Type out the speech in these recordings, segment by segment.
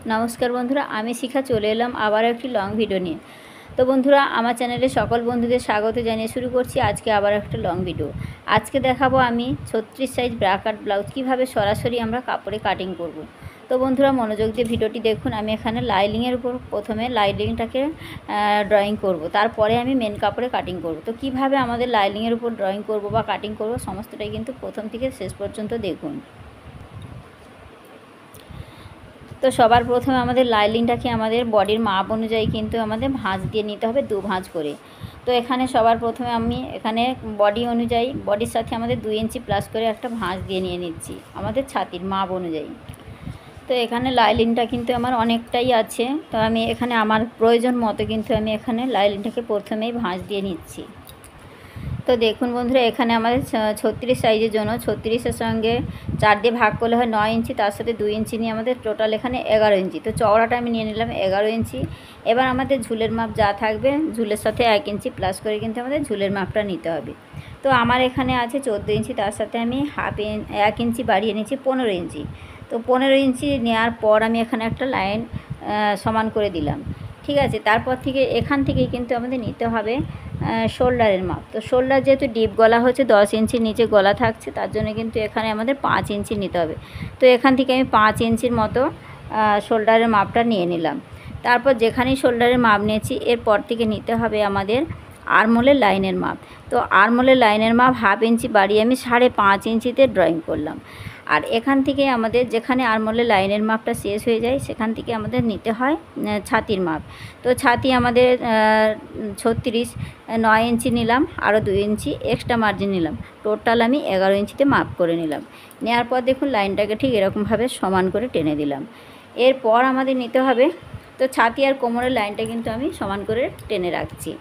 नमस्कार बंधुरा आमी शिखा चले एलाम आबार एक लং भिडियो निये। तो बंधुरा आमार चैनेले सकल बंधुदेर स्वागत जानिये शुरू करछि आजके आबार एक लং भिडियो। आज के देखाबो आमी 36 साइज ब्रा काट ब्लाउज किभाबे सरासरि आमरा कापड़े काटिंग करब। तो बंधुरा मनोयोग दिये भिडियोटी देखुन। आमी एखाने लाइनिंगेर उपर प्रथमे लाइनिंगटाके ड्रयिंग करब, तारपरे आमी मेन कापड़े काटिंग करब। तो किभाबे आमादेर लाइनिंगेर उपर ड्रयिंग करब बा काटिंग करब समस्तटाई किन्तु प्रथम थेके शेष पर्यन्त देखुन। तो सबार प्रथमे आमादेर लाइनिंगटाके आमादेर बडिर माप अनुयायी किन्तु आमादेर भाঁজ दिए निते होबे, दो भाঁজ करे। तो एखाने सबार प्रथमे आमी एखाने बडी अनुयायी बडिर साथे आमादेर 2 इंची प्लास करे एकटा भाঁজ दिए निये निচ্ছি आमादेर छातिर माप अनुयायी। तो एखाने लाइनिंगटा किन्तु आमार अनेकटाई आछे, तो आमी एखाने आमार प्रयोजन मतो किन्तु आमी एखाने लाइनिंगटाके प्रथमेई भाঁজ दिए निচ্ছি। तो देखुन बंधुरा एखाने आमादेर 36 साइजेर जोन्नो 36 संगे 4 दिए भाग करले हय 9 इंची, तार साथे 2 इंची निये आमादेर टोटाल एखाने 11 इंची। तो चौड़ाटा आमी निये निलाम 11 इंची। एबार आमादेर झुलेर माप जा थाकबे झुलेर साथे 1 इंची प्लास करे किन्तु आमादेर झुलेर मापटा निते होबे। तो आमार एखाने आछे 14 इंची, तार साथे आमी 1 इंची बाड़िये निয়েছি 15 इंची। तो 15 इंची नेওয়ার पर आमी एखाने एकटा लाइन समान करे दिलाम। ठीक आछे, तारपर थेके एखान थेकेई किन्तु आमादेर निते होबे शोल्डारेर माप। तो शोल्डार जेहेतु डिप गला होच्छे 10 इंचि नीचे गला थाकছে तार जोन्नो किन्तु एखाने आमादेर 5 इंचि निते होबे। तो एखान थेके आमी 5 इंचिर मतो शोल्डारेर मापटा निये निलाम। तारपर जेखानेई शोल्डारेर माप निয়েছি एरपर थेके निते होबे आमादेर आर्महोलेर लाइनेर माप। तो आर्महोलेर लाइनेर माप हाफ इंचि बाड़िये आमी 5.5 इंचिते ड्रयिंग करलाम। और एखान थेके आमादेर जेखाने आर्महोलेर लाइनेर मापटा शेष हये जाय सेखान थेके आमादेर निते हय छातिर माप। तो छाती आमादेर 36 9 इंची निलाम, आरो 2 इंची एक्सट्रा मार्जिन निलाम, टोटाल आमी 11 इंचिते माप करे निलाम। नेওয়ার पर देखुन लाइनटाके ठीक एरकम भावे समान करे टेने दिलाम। एरपर आमादेर निते हबे तो छाती और कोमरेर लाइनटा किन्तु आमी समान करे टेने राखछि।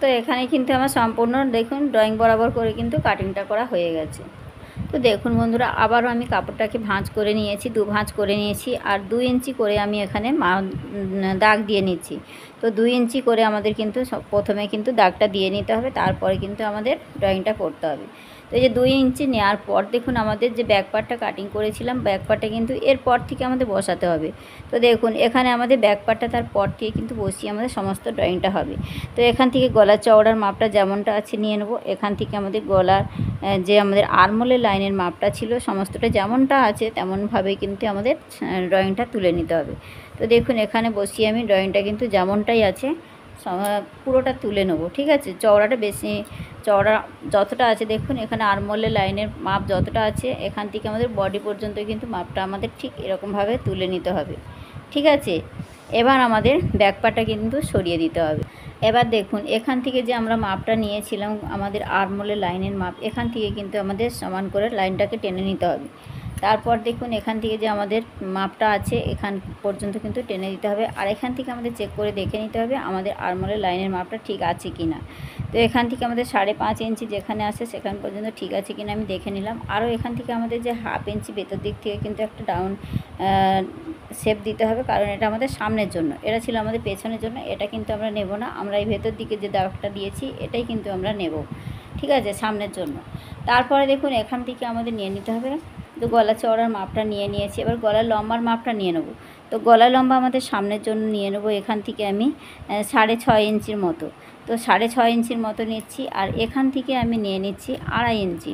तो एखाने किन्तु आमार सम्पूर्ण देखुन ड्रयिंग बराबर करे किन्तु काटिंगटा करा हये गेछे। तो देखुन बंधुरा आबारो आमी कापड़टाके भाঁজ करे निয়েছি, दो भाঁজ करे निয়েছি और 2 इंची करे आमी एखाने दाग दिए निচ্ছি। तो 2 इंची करे आमादेर किन्तु प्रथमे किन्तु दागटा दिए निते होबे, तारपरे किन्तु आमादेर ड्रयिंगटा करते होबे। तो ये 2 इंची नेওয়ার पर देखुन आमादेर जे बैक पार्टटा काटिंग करेছিলাম बैक पार्टटा किन्तु एरपर थेके आमादेर बसाते होबे। तो देखुन एखाने आमादेर बैक पार्टटा तार पर थेके किन्तु बसिয়ে आमादेर समस्त ड्रयिंगटा होबे। तो एखान थेके गलार चौड़ार मापटा जेमनटा आछे निये नेब, एखान थेके आमादेर गलार जे आमादेर आर्महोलेर लाइनेर मापटा छिलो समस्तटा जेमनटा आछे तेमनभावेई किन्तु आमादेर ड्रयिंगटा तुले निते होबे। तो देखुन एखाने बसिয়ে आमी ड्रयिंगटा किन्तु जेमनटाई आछे पुरोटा तुले नेब। ठीक आछे, चौड़ाटा बेशी चौड़ा যতটা আছে দেখুন এখানে আর্মহোলের লাইনের মাপ যতটা আছে এখান থেকে আমাদের বডি পর্যন্ত কিন্তু মাপটা আমাদের ঠিক এরকমভাবে তুলে নিতে হবে। ঠিক আছে, এবার আমাদের ব্যাক পার্টটা কিন্তু সরিয়ে দিতে হবে। এবার দেখুন এখান থেকে যে আমরা মাপটা নিয়েছিলাম আমাদের আর্মহোলের লাইনের মাপ, এখান থেকে কিন্তু আমাদের সমান করে লাইনটাকে টেনে নিতে হবে। তারপর দেখুন এখান থেকে যে আমাদের মাপটা আছে এখান পর্যন্ত কিন্তু টেনে দিতে হবে। আর এখান থেকে আমাদের চেক করে দেখে নিতে হবে আমাদের আর্মহোলের লাইনের মাপটা ঠিক আছে কিনা। তো এখান থেকে আমাদের 5.5 इंची যেখানে আছে সেখান পর্যন্ত ঠিক আছে কিনা আমি দেখে নিলাম। আরও এখান থেকে আমাদের যে হাফ ইঞ্চি ভেতর দিক থেকে কিন্তু একটা ডাউন শেপ দিতে হবে, কারণ এটা আমাদের সামনের জন্য, এটা ছিল আমাদের পেছনের জন্য, এটা কিন্তু আমরা নেব না। আমরা এই ভেতর দিকে যে দাগটা দিয়েছি এটাই কিন্তু আমরা নেব। ঠিক আছে, সামনের জন্য। তারপরে দেখুন এখান থেকে আমাদের নিয়ে নিতে হবে তো গলা চওড়ার মাপটা নিয়ে নিয়েছি। এবার গলার লম্বার মাপটা নিয়ে নেব। তো গলা লম্বা আমাদের সামনের জন্য নিয়ে নেব এখান থেকে আমি 6.5 इंचिर मतो। तो 6.5 इंचिर मतो निচ্ছি। আর এখান থেকে আমি নিয়ে নিচ্ছি 2.5 इंची।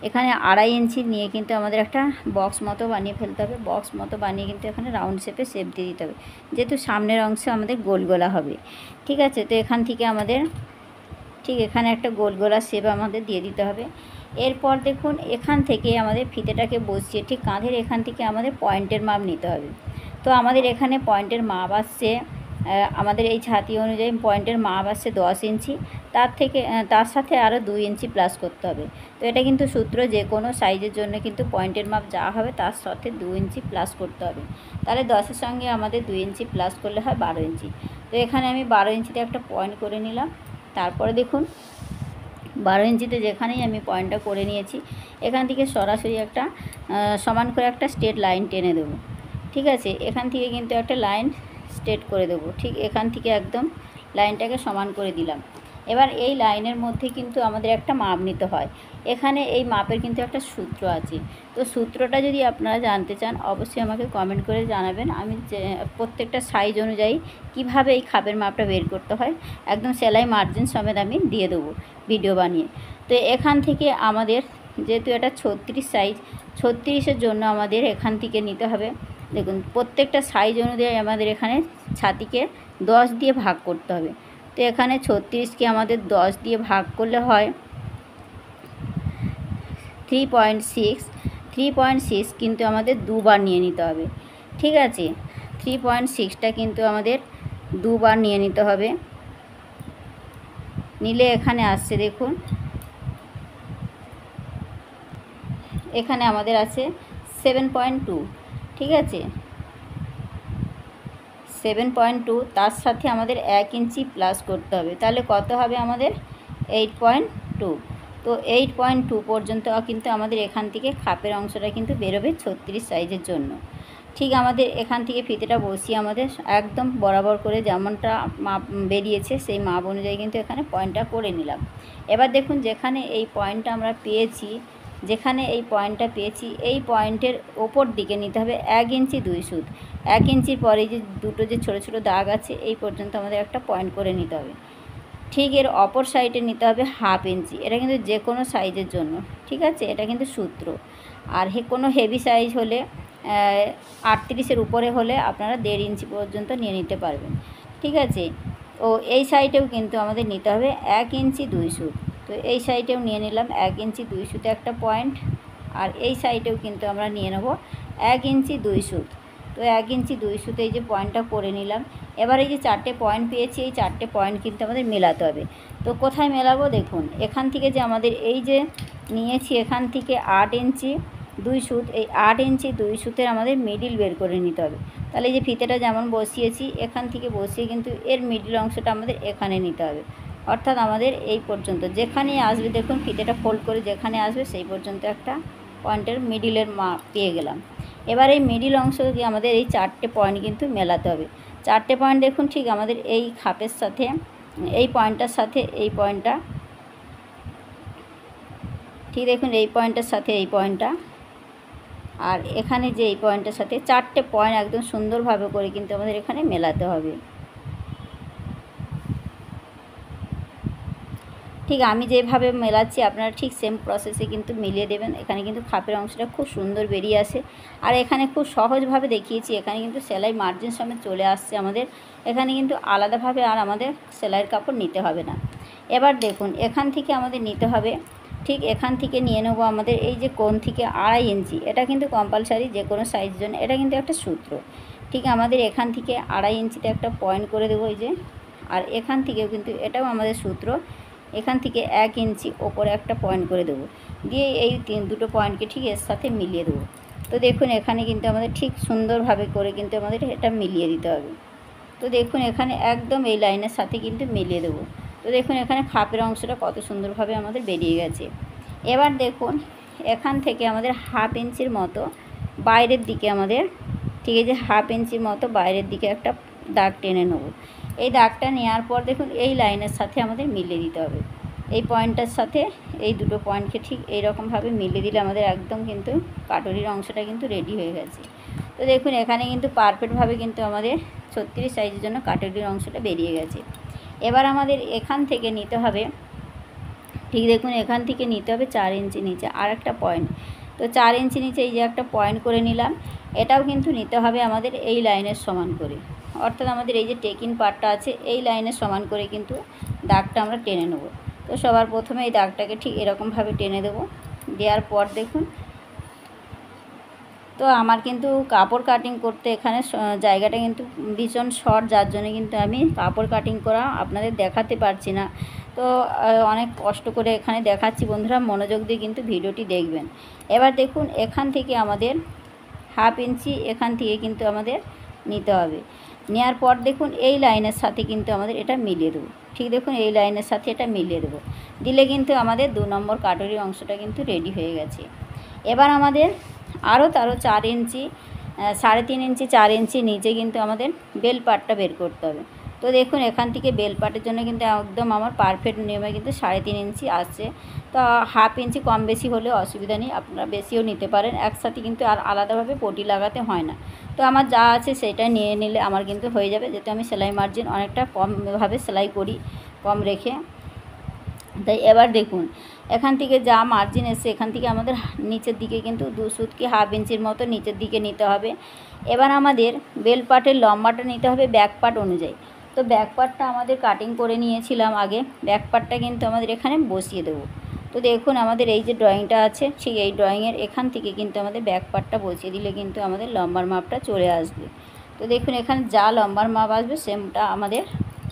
এখানে 2.5 इंची নিয়ে কিন্তু আমাদের একটা বক্স মতো বানিয়ে ফেলতে হবে। বক্স মতো বানিয়ে কিন্তু এখানে রাউন্ড শেপে শেপ দিয়ে দিতে হবে, যেহেতু সামনের অংশে আমাদের গোল গলা হবে। ঠিক আছে, তো এখান থেকে আমাদের ঠিক এখানে একটা গোল গলা শেপ আমাদের দিয়ে দিতে হবে। এরপর দেখুন এখান থেকে আমাদের ফিতেটাকে বসিয়ে ঠিক কাঁধের এখান থেকে আমাদের পয়েন্টের মাপ নিতে হবে। তো আমাদের এখানে পয়েন্টের মাপ আসছে, আমাদের এই ছাতি অনুযায়ী পয়েন্টের মাপ আসছে 10 ইঞ্চি, তার সাথে আরও 2 ইঞ্চি প্লাস করতে হবে। তো এটা কিন্তু সূত্র, যে কোনো সাইজের জন্য কিন্তু পয়েন্টের মাপ যা হবে তার সাথে 2 ইঞ্চি প্লাস করতে হবে। তাহলে 10-এর সঙ্গে আমাদের 2 ইঞ্চি প্লাস করলে হয় 12 ইঞ্চি। তো এখানে আমি 12 ইঞ্চিতে একটা পয়েন্ট করে নিলাম। তারপরে দেখুন 12 ইঞ্চিতে যেখানেই আমি পয়েন্টটা করে নিয়েছি, এখান থেকে সরাসরি একটা সমান করে একটা স্ট্রেট লাইন টেনে দেবো। ঠিক আছে, এখান থেকে কিন্তু একটা লাইন স্ট্রেট করে দেবো। ঠিক এখান থেকে একদম লাইনটাকে সমান করে দিলাম। এবার এই লাইনের মধ্যে কিন্তু আমাদের একটা মাপ নিতে হয়। এখানে এই মাপের কিন্তু একটা সূত্র আছে। তো সূত্রটা যদি আপনারা জানতে চান অবশ্যই আমাকে কমেন্ট করে জানাবেন। আমি প্রত্যেকটা সাইজ অনুযায়ী কিভাবে এই খাপের মাপটা বের করতে হয় একদম সেলাই মার্জিন সমেত আমি দিয়ে দেবো ভিডিও বানিয়ে। তো এখান থেকে আমাদের যেহেতু এটা 36 সাইজ, 36-এর জন্য আমাদের এখান থেকে নিতে হবে, দেখুন প্রত্যেকটা সাইজ অনুযায়ী আমাদের এখানে ছাতিকে 10 দিয়ে ভাগ করতে হবে। তো এখানে 36কে আমাদের 10 দিয়ে ভাগ করলে হয় 3.6। 3.6 কিন্তু আমাদের দুবার নিয়ে নিতে হবে। ঠিক আছে, 3.6টা কিন্তু আমাদের দুবার নিয়ে নিতে হবে। নিলে এখানে আসছে, দেখুন এখানে আমাদের আছে 7.2। ঠিক আছে, 7.2, তার সাথে আমাদের 1 ইঞ্চি প্লাস করতে হবে। তাহলে কত হবে আমাদের 8.2। তো 8.2 পর্যন্ত কিন্তু আমাদের এখান থেকে খাপের অংশটা কিন্তু বেরোবে 36 সাইজের জন্য। ঠিক আমাদের এখান থেকে ফিতেটা বসিয়ে আমাদের একদম বরাবর করে যেমনটা মাপ বেরিয়েছে সেই মাপ অনুযায়ী কিন্তু এখানে পয়েন্টটা করে নিলাম। এবার দেখুন যেখানে এই পয়েন্টটা আমরা পেয়েছি, এই পয়েন্টের ওপর দিকে নিতে হবে 1 ইঞ্চি 2 সুত। 1 ইঞ্চির পরে যে দুটো যে ছোটো ছোটো দাগ আছে এই পর্যন্ত আমাদের একটা পয়েন্ট করে নিতে হবে। ঠিক এর অপর সাইডে নিতে হবে 1/2 ইঞ্চি। এটা কিন্তু যে কোনো সাইজের জন্য, ঠিক আছে, এটা কিন্তু সূত্র। আর কোনো হেভি সাইজ হলে 38-এর উপরে হলে আপনারা 1.5 ইঞ্চি পর্যন্ত নিয়ে নিতে পারবেন। ঠিক আছে, ও এই সাইডেও কিন্তু আমাদের নিতে হবে 1 ইঞ্চি 2 সুত। তো এই সাইডেও নিয়ে নিলাম 1 ইঞ্চি 2 সুতে একটা পয়েন্ট, আর এই সাইডেও কিন্তু আমরা নিয়ে নেব 1 ইঞ্চি 2 সুত। তো 1 ইঞ্চি 2 সুতে এই যে পয়েন্টটা করে নিলাম। এবার এই যে 4টে পয়েন্ট পেয়েছি, এই 4টে পয়েন্ট কিন্তু আমাদের মেলাতে হবে। তো কোথায় মেলাবো দেখুন, এখান থেকে যে আমাদের এই যে নিয়েছি এখান থেকে 8 ইঞ্চি 2 সুত, এই 8 ইঞ্চি 2 সুতের আমাদের মিডিল বের করে নিতে হবে। তাহলে এই যে ফিতেটা যেমন বসিয়েছি এখান থেকে বসিয়ে কিন্তু এর মিডিল অংশটা আমাদের এখানে নিতে হবে। অর্থাৎ আমাদের এই পর্যন্ত যেখানেই আসবে, দেখুন ফিতেটা ফোল্ড করে যেখানে আসবে সেই পর্যন্ত একটা পয়েন্টের মিডিলের মাপ পেয়ে গেলাম। এবার এই মিডিল অংশ দিয়ে আমাদের এই 4টে পয়েন্ট কিন্তু মেলাতে হবে। 4টে পয়েন্ট দেখুন ঠিক আমাদের এই খাপের সাথে এই পয়েন্টটার সাথে এই পয়েন্টটা, ঠিক দেখুন এই পয়েন্টের সাথে এই পয়েন্টটা, আর এখানে যে এই পয়েন্টের সাথে 4টে পয়েন্ট একদম সুন্দরভাবে করে কিন্তু আমাদের এখানে মেলাতে হবে। ঠিক আমি যেভাবে মেলাচ্ছি আপনারা ঠিক সেম প্রসেসে কিন্তু মিলিয়ে দেবেন। এখানে কিন্তু খাপের অংশটা খুব সুন্দর বেরিয়ে আসে। আর এখানে খুব সহজভাবে দেখিয়েছি, এখানে কিন্তু সেলাই মার্জিন সমেত চলে আসছে আমাদের। এখানে কিন্তু আলাদাভাবে আর আমাদের সেলাইয়ের কাপড় নিতে হবে না। এবার দেখুন এখান থেকে আমাদের নিতে হবে, ঠিক এখান থেকে নিয়ে নেবো আমাদের এই যে কোণ থেকে 2.5 ইঞ্চি। এটা কিন্তু কম্পালসারি যে কোনো সাইজের জন্য, এটা কিন্তু একটা সূত্র। ঠিক আমাদের এখান থেকে 2.5 ইঞ্চিতে একটা পয়েন্ট করে দেবো এই যে, আর এখান থেকেও কিন্তু এটাও আমাদের সূত্র। এখান থেকে 1 ইঞ্চি ওপরে একটা পয়েন্ট করে দেবো, দিয়ে এই দুটো পয়েন্টকে ঠিক এর সাথে মিলিয়ে দেবো। তো দেখুন এখানে কিন্তু আমাদের ঠিক সুন্দরভাবে করে কিন্তু আমাদের এটা মিলিয়ে দিতে হবে। তো দেখুন এখানে একদম এই লাইনের সাথে কিন্তু মিলিয়ে দেবো। তো দেখুন এখানে খাপের অংশটা কত সুন্দরভাবে আমাদের বেরিয়ে গেছে। এবার দেখুন এখান থেকে আমাদের 1/2 ইঞ্চির মতো বাইরের দিকে আমাদের, ঠিক আছে, 1/2 ইঞ্চির মতো বাইরের দিকে একটা দাগ টেনে নেব। এই দাগটা নেওয়ার পর দেখুন এই লাইনের সাথে আমাদের মিলিয়ে দিতে হবে। এই পয়েন্টটার সাথে এই দুটো পয়েন্টকে ঠিক এইরকমভাবে মিলিয়ে দিলে আমাদের একদম কিন্তু কাটুরির অংশটা কিন্তু রেডি হয়ে গেছে। তো দেখুন এখানে কিন্তু পারফেক্টভাবে কিন্তু আমাদের 36 সাইজের জন্য কাটুরির অংশটা বেরিয়ে গেছে। এবার আমাদের এখান থেকে নিতে হবে, ঠিক দেখুন এখান থেকে নিতে হবে 4 ইঞ্চি নিচে আর একটা পয়েন্ট। তো 4 ইঞ্চি নিচে এই যে একটা পয়েন্ট করে নিলাম, এটাও কিন্তু নিতে হবে আমাদের এই লাইনের সমান করে। অর্থাৎ আমাদের এই যে টেকিং পার্টটা আছে এই লাইনের সমান করে কিন্তু দাগটা আমরা টেনে নেব। তো সবার প্রথমে এই দাগটাকে ঠিক এরকমভাবে টেনে দেবো। দেওয়ার পর দেখুন, তো আমার কিন্তু কাপড় কাটিং করতে এখানে জায়গাটা কিন্তু ভীষণ শর্ট, যার জন্য কিন্তু আমি কাপড় কাটিং করা আপনাদের দেখাতে পারছি না। তো অনেক কষ্ট করে এখানে দেখাচ্ছি বন্ধুরা, মনোযোগ দিয়ে কিন্তু ভিডিওটি দেখবেন। এবার দেখুন, এখান থেকে আমাদের 1/2 ইঞ্চি এখান থেকে কিন্তু আমাদের নিতে হবে। নেওয়ার পর দেখুন এই লাইনের সাথে কিন্তু আমাদের এটা মিলিয়ে দেবো। ঠিক দেখুন, এই লাইনের সাথে এটা মিলিয়ে দেবো। দিলে কিন্তু আমাদের 2 নম্বর কাটুরির অংশটা কিন্তু রেডি হয়ে গেছে। এবার আমাদের আরও 4 ইঞ্চি, 3.5 ইঞ্চি 4 ইঞ্চি নিচে কিন্তু আমাদের বেল পাটটা বের করতে হবে। তো দেখুন, এখান থেকে বেল পাটের জন্য কিন্তু একদম আমার পারফেক্ট নিয়মে কিন্তু 3.5 ইঞ্চি আসছে। তো 1/2 ইঞ্চি কম বেশি হলে অসুবিধা নেই, আপনারা বেশিও নিতে পারেন। একসাথে কিন্তু আর আলাদাভাবে পটি লাগাতে হয় না। তো আমার যা আছে সেটা নিয়ে নিলে আমার কিন্তু হয়ে যাবে, যেহেতু আমি সেলাই মার্জিন অনেকটা কমভাবে সেলাই করি, কম রেখে। তাই এবার দেখুন, এখান থেকে যা মার্জিন এসে এখান থেকে আমাদের নিচের দিকে কিন্তু 2 সুত কি 1/2 ইঞ্চির মতো নিচের দিকে নিতে হবে। এবার আমাদের বেল পাটের লম্বাটা নিতে হবে ব্যাক পার্ট অনুযায়ী। তো ব্যাক পার্টটা আমাদের কাটিং করে নিয়েছিলাম আগে, ব্যাক পার্টটা কিন্তু আমাদের এখানে বসিয়ে দেবো। তো দেখুন, আমাদের এই যে ড্রয়িংটা আছে, ঠিক এই ড্রয়িংয়ের এখান থেকে কিন্তু আমাদের ব্যাক পার্টটা বসিয়ে দিলে কিন্তু আমাদের লম্বার মাপটা চলে আসবে। তো দেখুন, এখানে যা লম্বার মাপ আসবে সেমটা আমাদের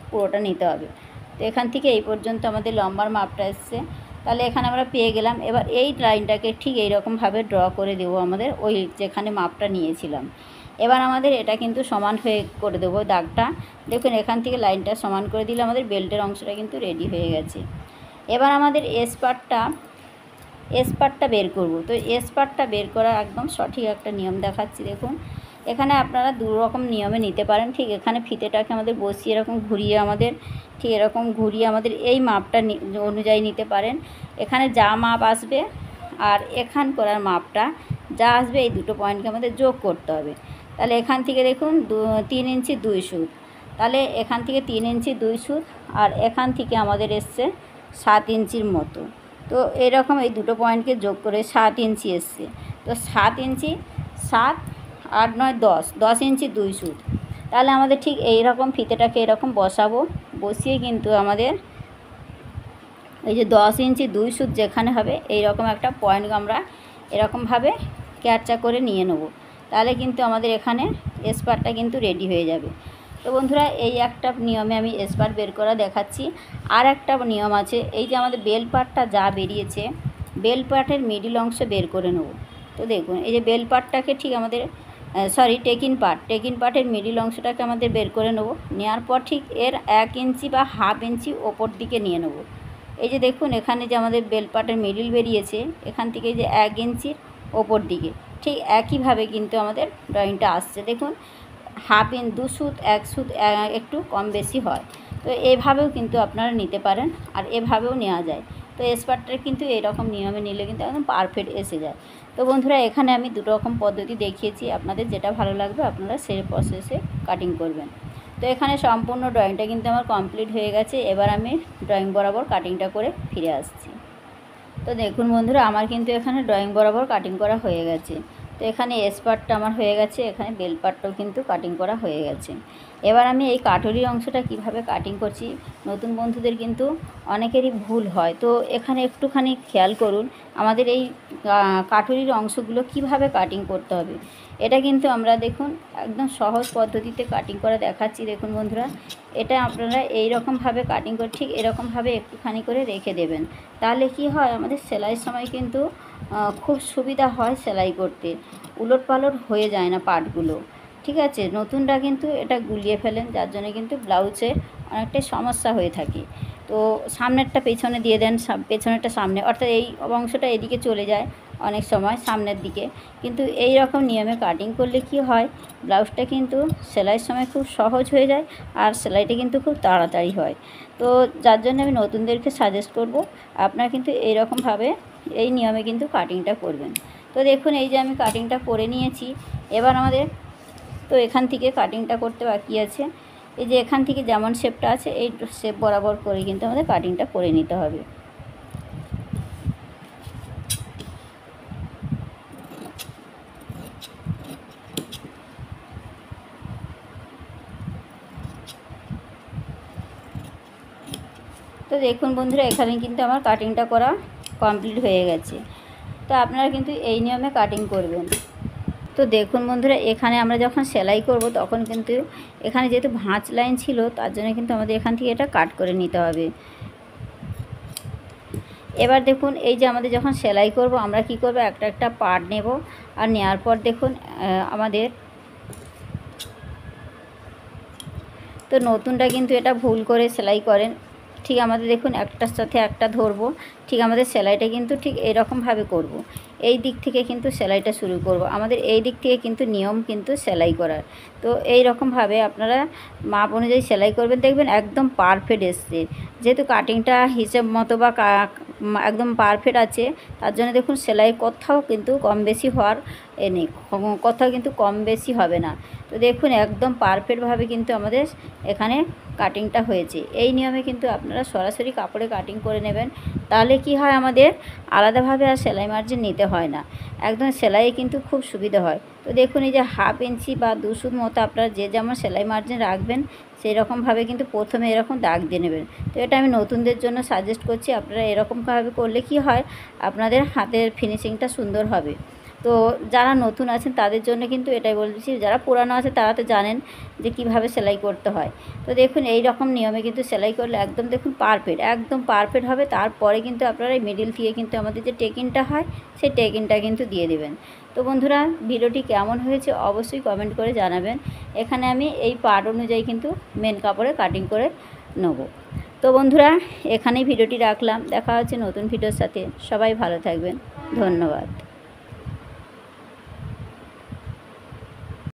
পুরোটা নিতে হবে। তো এখান থেকে এই পর্যন্ত আমাদের লম্বার মাপটা এসছে, তাহলে এখানে আমরা পেয়ে গেলাম। এবার এই লাইনটাকে ঠিক এইরকমভাবে ড্র করে দেবো আমাদের ওই যেখানে মাপটা নিয়েছিলাম। এবার আমাদের এটা কিন্তু সমান হয়ে করে দেবো দাগটা। দেখুন, এখান থেকে লাইনটা সমান করে দিলে আমাদের বেল্টের অংশটা কিন্তু রেডি হয়ে গেছে। এবার আমাদের এস পার্টটা বের করব। তো এস পার্টটা বের করার একদম সঠিক একটা নিয়ম দেখাচ্ছি। দেখুন, এখানে আপনারা 2 রকম নিয়মে নিতে পারেন। ঠিক এখানে ফিতেটাকে আমাদের বসিয়ে এরকম ঘুরিয়ে আমাদের ঠিক এরকম ঘুরিয়ে আমাদের এই মাপটা অনুযায়ী নিতে পারেন। এখানে যা মাপ আসবে আর এখান করার মাপটা যা আসবে, এই দুটো পয়েন্টকে আমাদের যোগ করতে হবে। তাহলে এখান থেকে দেখুন 3 ইঞ্চি 2 সুত, তাহলে এখান থেকে 3 ইঞ্চি 2 সুত, আর এখান থেকে আমাদের এসছে 7 ইঞ্চির মতো। তো এরকম এই দুটো পয়েন্টকে যোগ করে 7 ইঞ্চি এসছে। তো 7 ইঞ্চি 7 8 9 10 ইঞ্চি 2 সুত। তাহলে আমাদের ঠিক এই রকম ফিতেটাকে এরকম বসাবো, বসিয়ে কিন্তু আমাদের এই যে 10 ইঞ্চি 2 সুত যেখানে হবে এই রকম একটা পয়েন্ট আমরা এরকমভাবে ক্যাপচা করে নিয়ে নেব। তাহলে কিন্তু আমাদের এখানে এসপারটা কিন্তু রেডি হয়ে যাবে। তো বন্ধুরা, এই একটা নিয়মে আমি এসপার বের করা দেখাচ্ছি। আর একটা নিয়ম আছে, এই যে আমাদের বেল পার্টটা যা বেরিয়েছে, বেল পার্টের মিডিল অংশ বের করে নেব। তো দেখুন, এই যে বেল পার্টটাকে ঠিক আমাদের টেকিন পার্টের মিডিল অংশটাকে আমাদের বের করে নেব। নেওয়ার পর ঠিক এর 1 ইঞ্চি বা 1/2 ইঞ্চি ওপর দিকে নিয়ে নেব। এই যে দেখুন, এখানে যে আমাদের বেল পার্টের মিডিল বেরিয়েছে, এখান থেকে যে 1 ইঞ্চির ওপর দিকে ঠিক একইভাবে কিন্তু আমাদের ড্রয়িংটা আসছে। দেখুন, 1/2 ইঞ্চি 2 সুত 1 সুত একটু কম বেশি হয়। তো এইভাবেও কিন্তু আপনারা নিতে পারেন, আর এভাবেও নেওয়া যায়। তো এসপারটা কিন্তু এরকম নিয়মে নিলে কিন্তু একদম পারফেক্ট এসে যায়। তো বন্ধুরা, এখানে আমি 2 রকম পদ্ধতি দেখিয়েছি, আপনাদের যেটা ভালো লাগবে আপনারা সেই প্রসেসে কাটিং করবেন। তো এখানে সম্পূর্ণ ড্রয়িংটা কিন্তু আমার কমপ্লিট হয়ে গেছে। এবার আমি ড্রয়িং বরাবর কাটিংটা করে ফিরে আসছি। তো দেখুন বন্ধুরা, আমার কিন্তু এখানে ড্রয়িং বরাবর কাটিং করা হয়ে গেছে। তো এখানে এস পার্টটা আমার হয়ে গেছে, এখানে বেল পার্টটাও কিন্তু কাটিং করা হয়ে গেছে। এবার আমি এই কাটুরির অংশটা কিভাবে কাটিং করছি, নতুন বন্ধুদের কিন্তু অনেকেরই ভুল হয়। তো এখানে একটুখানি খেয়াল করুন, আমাদের এই কাটুরির অংশগুলো কিভাবে কাটিং করতে হবে। এটা কিন্তু আমরা দেখুন একদম সহজ পদ্ধতিতে কাটিং করা দেখাচ্ছি। দেখুন বন্ধুরা, এটা আপনারা এই রকমভাবে কাটিং করে ঠিক এরকমভাবে একটুখানি করে রেখে দেবেন। তাহলে কি হয়, আমাদের সেলাইয়ের সময় কিন্তু খুব সুবিধা হয় সেলাই করতে, উলট পালট হয়ে যায় না পার্টগুলো। ঠিক আছে, নতুনরা কিন্তু এটা গুলিয়ে ফেলেন, যার জন্য কিন্তু ব্লাউজে অনেকটাই সমস্যা হয়ে থাকে। তো সামনেরটা পেছনে দিয়ে দেন, পেছনেরটা সামনে, অর্থাৎ এই অংশটা এদিকে চলে যায় অনেক সময় সামনের দিকে। কিন্তু এই রকম নিয়মে কাটিং করলে কি হয়, ব্লাউজটা কিন্তু সেলাইয়ের সময় খুব সহজ হয়ে যায়, আর সেলাইটা কিন্তু খুব তাড়াতাড়ি হয়। তো যার জন্য আমি নতুনদেরকে সাজেস্ট করব, আপনারা কিন্তু এইরকমভাবে এই নিয়মে কিন্তু কাটিংটা করবেন। তো দেখুন, এই যে আমি কাটিংটা করে নিয়েছি। এবার আমাদের তো এখান থেকে কাটিংটা করতে বাকি আছে। এই যে এখান থেকে যেমন শেপটা আছে এই শেপ বরাবর করে কিন্তু আমাদের কাটিংটা করে নিতে হবে। তো দেখুন বন্ধুরা, এখানে কিন্তু আমার কাটিংটা করা কমপ্লিট হয়ে গেছে। তো আপনারা কিন্তু এই নিয়মে কাটিং করবেন। তো দেখুন বন্ধুরা, এখানে আমরা যখন সেলাই করব তখন কিন্তু এখানে যেহেতু ভাঁজ লাইন ছিল, তার জন্য কিন্তু আমাদের এখান থেকে এটা কাট করে নিতে হবে। এবার দেখুন, এই যে আমাদের যখন সেলাই করব আমরা কি করব, একটা একটা পার্ট নেব, আর নেওয়ার পর দেখুন আমাদের তো নতুনটা কিন্তু এটা ভুল করে সেলাই করেন। ঠিক আমাদের দেখুন একটার সাথে একটা ধরবো, ঠিক আমাদের সেলাইটা কিন্তু ঠিক এরকমভাবে করব। এই দিক থেকে কিন্তু সেলাইটা শুরু করব। আমাদের এই দিক থেকে কিন্তু নিয়ম কিন্তু সেলাই করার। তো এই রকমভাবে আপনারা মাপ অনুযায়ী সেলাই করবেন, দেখবেন একদম পারফেক্ট এসছে। যেহেতু কাটিংটা হিসেব মতো বা একদম পারফেক্ট আছে, তার জন্য দেখুন সেলাই কোথাও কিন্তু কম বেশি হওয়ার নেই, কোথাও কিন্তু কম বেশি হবে না। তো দেখুন একদম পারফেক্টভাবে কিন্তু আমাদের এখানে কাটিংটা হয়েছে। এই নিয়মে কিন্তু আপনারা সরাসরি কাপড়ে কাটিং করে নেবেন, তাহলে কি হয়, আমাদের আলাদাভাবে আর সেলাই মার্জিন নিতে হয় না, একদম সেলাইয়ে কিন্তু খুব সুবিধা হয়। তো দেখুন এই যে 1/2 ইঞ্চি বা 2 সুত মতো আপনারা যে যেমন সেলাই মার্জিন রাখবেন সেই রকমভাবে কিন্তু প্রথমে এরকম দাগ দিয়ে নেবেন। তো এটা আমি নতুনদের জন্য সাজেস্ট করছি, আপনারা এরকমভাবে করলে কি হয়, আপনাদের হাতের ফিনিশিংটা সুন্দর হবে। তো যারা নতুন আছেন তাদের জন্য কিন্তু এটাই বলছি, যারা পুরানো আছে তারা তো জানেন যে কিভাবে সেলাই করতে হয়। তো দেখুন এই রকম নিয়মে কিন্তু সেলাই করলে একদম দেখুন পারফেক্ট, একদম পারফেক্ট হবে। তারপরে কিন্তু আপনারা এই মিডিল থেকে কিন্তু আমাদের যে টেকিংটা হয় সেই টেকিংটা কিন্তু দিয়ে দেবেন। তো বন্ধুরা, ভিডিওটি কেমন হয়েছে অবশ্যই কমেন্ট করে জানাবেন। এখানে আমি এই পার্ট অনুযায়ী কিন্তু মেন কাপড়ে কাটিং করে নেব। তো বন্ধুরা, এখানেই ভিডিওটি রাখলাম, দেখা হচ্ছে নতুন ভিডিওর সাথে। সবাই ভালো থাকবেন, ধন্যবাদ।